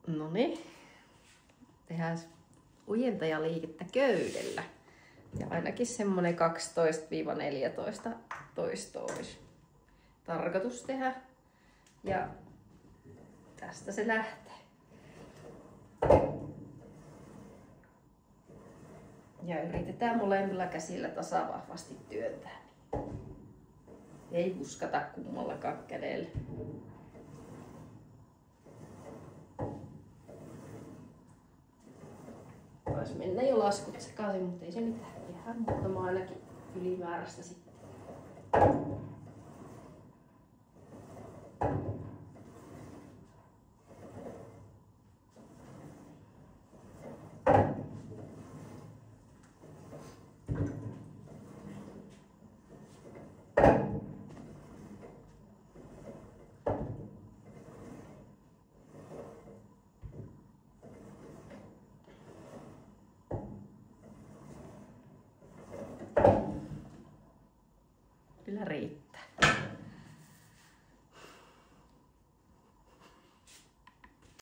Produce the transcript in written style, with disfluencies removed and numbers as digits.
Noniin. Tehdään ujentajaliikettä köydellä. Ja ainakin semmonen 12-14 toistoa olisi tarkoitus tehdä. Ja tästä se lähtee. Ja yritetään molemmilla käsillä tasavahvasti työntää. Ei puskata kummallakaan kädellä. Taisi mennä jo laskut sekaisin, mutta ei se mitään. Tehdään muutama ainakin ylimääräistä sitten.